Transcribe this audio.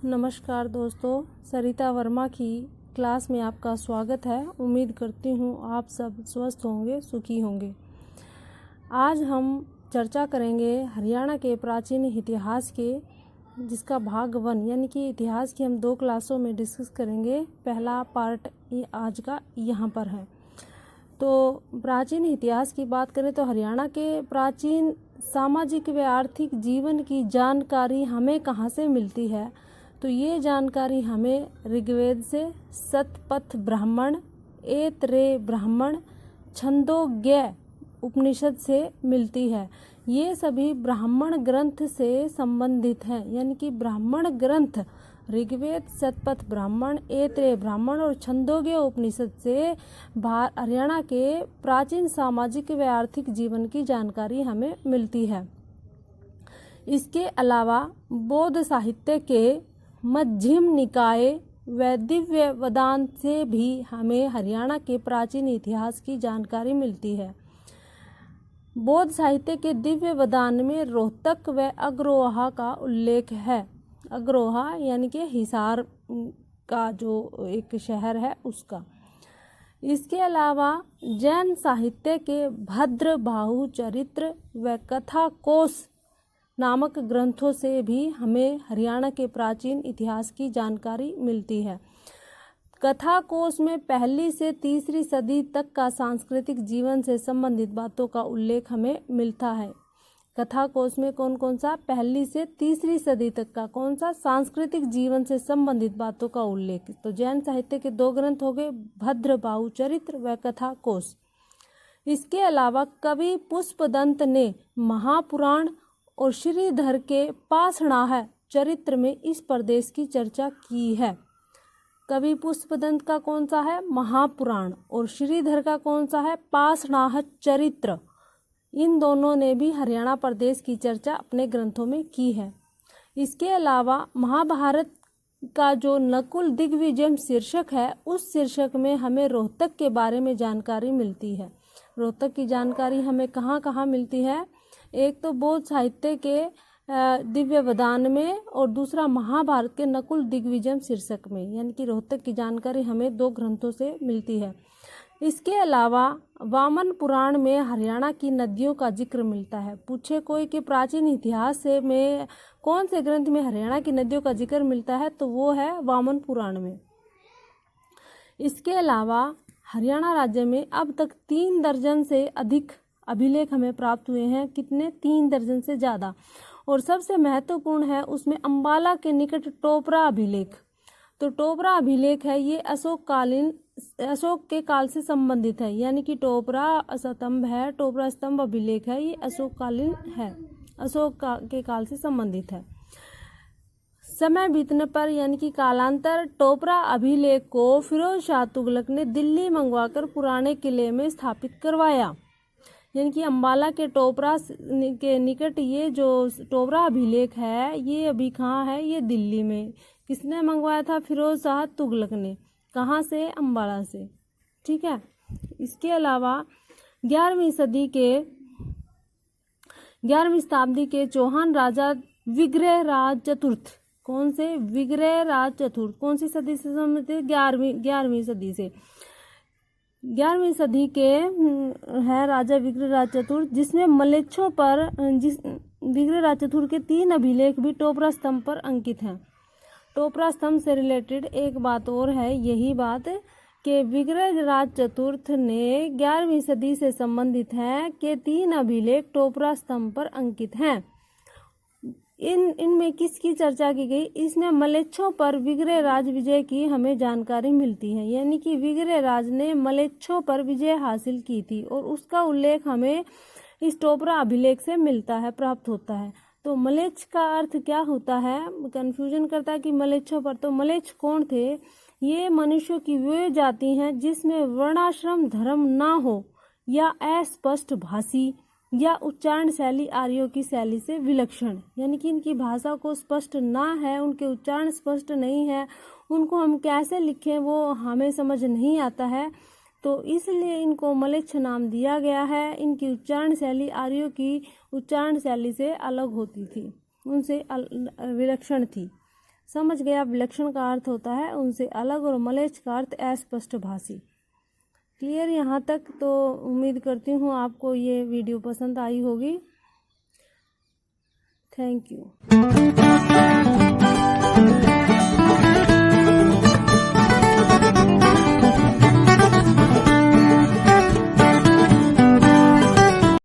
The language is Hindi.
नमस्कार दोस्तों, सरिता वर्मा की क्लास में आपका स्वागत है। उम्मीद करती हूँ आप सब स्वस्थ होंगे, सुखी होंगे। आज हम चर्चा करेंगे हरियाणा के प्राचीन इतिहास के, जिसका भाग 1 यानी कि इतिहास की हम 2 क्लासों में डिस्कस करेंगे। पहला पार्ट आज का यहाँ पर है। तो प्राचीन इतिहास की बात करें तो हरियाणा के प्राचीन सामाजिक व आर्थिक जीवन की जानकारी हमें कहाँ से मिलती है? तो ये जानकारी हमें ऋग्वेद से, शतपथ ब्राह्मण, ऐतरेय ब्राह्मण, छंदोग्य उपनिषद से मिलती है। ये सभी ब्राह्मण ग्रंथ से संबंधित हैं, यानी कि ब्राह्मण ग्रंथ ऋग्वेद, शतपथ ब्राह्मण, ऐतरेय ब्राह्मण और छंदोग्य उपनिषद से हरियाणा के प्राचीन सामाजिक व आर्थिक जीवन की जानकारी हमें मिलती है। इसके अलावा बौद्ध साहित्य के मध्यम निकाय व दिव्य वेदांत से भी हमें हरियाणा के प्राचीन इतिहास की जानकारी मिलती है। बौद्ध साहित्य के दिव्य वेदांत में रोहतक व अग्रोहा का उल्लेख है। अग्रोहा यानी कि हिसार का जो एक शहर है उसका। इसके अलावा जैन साहित्य के भद्रबाहु चरित्र व कथा कोश नामक ग्रंथों से भी हमें हरियाणा के प्राचीन इतिहास की जानकारी मिलती है। कथा कोश में 1ली से 3री सदी तक का सांस्कृतिक जीवन से संबंधित बातों का उल्लेख हमें मिलता है। कथा कोश में कौन कौन सा 1ली से 3री सदी तक का कौन सा सांस्कृतिक जीवन से संबंधित बातों का उल्लेख? तो जैन साहित्य के 2 ग्रंथ हो गए, भद्रबाहु चरित्र व कथा कोश। इसके अलावा कवि पुष्पदंत ने महापुराण और श्रीधर के पाषाणाह चरित्र में इस प्रदेश की चर्चा की है। कवि पुष्पदंत का कौन सा है? महापुराण, और श्रीधर का कौन सा है? पाषाणाह चरित्र। इन दोनों ने भी हरियाणा प्रदेश की चर्चा अपने ग्रंथों में की है। इसके अलावा महाभारत का जो नकुल दिग्विजय शीर्षक है, उस शीर्षक में हमें रोहतक के बारे में जानकारी मिलती है। रोहतक की जानकारी हमें कहाँ कहाँ मिलती है? एक तो बौद्ध साहित्य के दिव्य वेदांत में और दूसरा महाभारत के नकुल दिग्विजय शीर्षक में, यानी कि रोहतक की जानकारी हमें 2 ग्रंथों से मिलती है। इसके अलावा वामन पुराण में हरियाणा की नदियों का जिक्र मिलता है। पूछे कोई कि प्राचीन इतिहास से में कौन से ग्रंथ में हरियाणा की नदियों का जिक्र मिलता है, तो वो है वामन पुराण में। इसके अलावा हरियाणा राज्य में अब तक 3 दर्जन से अधिक अभिलेख हमें प्राप्त हुए हैं। कितने? 3 दर्जन से ज़्यादा। और सबसे महत्वपूर्ण है उसमें अंबाला के निकट टोपरा अभिलेख। तो टोपरा अभिलेख है, ये अशोक के काल से संबंधित है, यानी कि टोपरा स्तंभ है, टोपरा स्तंभ अभिलेख है, ये अशोककालीन है, के काल से संबंधित है। समय बीतने पर यानी कि कालांतर टोपरा अभिलेख को फिरोज शाह तुगलक ने दिल्ली मंगवाकर पुराने किले में स्थापित करवाया। यानी कि अंबाला के टोपरा के निकट ये जो टोपरा अभिलेख है, ये अभी कहाँ है? ये दिल्ली में। किसने मंगवाया था? फिरोज शाह तुगलक ने। कहाँ से? अंबाला से। ठीक है। इसके अलावा 11वीं शताब्दी के चौहान राजा विग्रहराज चतुर्थ, कौन से? विग्रहराज चतुर्थ। कौन सी सदी से संबंधित? 11वीं सदी से। 11वीं सदी के है राजा विग्रहराज चतुर्थ, जिसमें मलेच्छों पर विग्रहराज चतुर्थ के 3 अभिलेख भी टोपरा स्तंभ पर अंकित हैं। टोपरा स्तंभ से रिलेटेड एक बात और है, यही बात कि विग्रहराज चतुर्थ ने 11वीं सदी से संबंधित है कि 3 अभिलेख टोपरा स्तंभ पर अंकित हैं। इनमें किसकी चर्चा की गई? इसमें मलेच्छों पर विग्रहराज विजय की हमें जानकारी मिलती है, यानी कि विग्रहराज ने मलेच्छों पर विजय हासिल की थी और उसका उल्लेख हमें इस टोपरा अभिलेख से मिलता है, प्राप्त होता है। तो मलेच्छ का अर्थ क्या होता है? कंफ्यूजन करता है कि मलेच्छों पर, तो मलेच्छ कौन थे? ये मनुष्यों की वे जाति हैं जिसमें वर्णाश्रम धर्म ना हो या अस्पष्ट भाषी या उच्चारण शैली आर्यों की शैली से विलक्षण, यानी कि इनकी भाषा को स्पष्ट ना है, उनके उच्चारण स्पष्ट नहीं है, उनको हम कैसे लिखें वो हमें समझ नहीं आता है, तो इसलिए इनको मलेच्छ नाम दिया गया है। इनकी उच्चारण शैली आर्यों की उच्चारण शैली से अलग होती थी, उनसे विलक्षण थी। समझ गया विलक्षण का अर्थ होता है उनसे अलग और म्लेच्छ का अर्थ अस्पष्ट भाषी। क्लियर यहाँ तक? तो उम्मीद करती हूँ आपको ये वीडियो पसंद आई होगी। Thank you.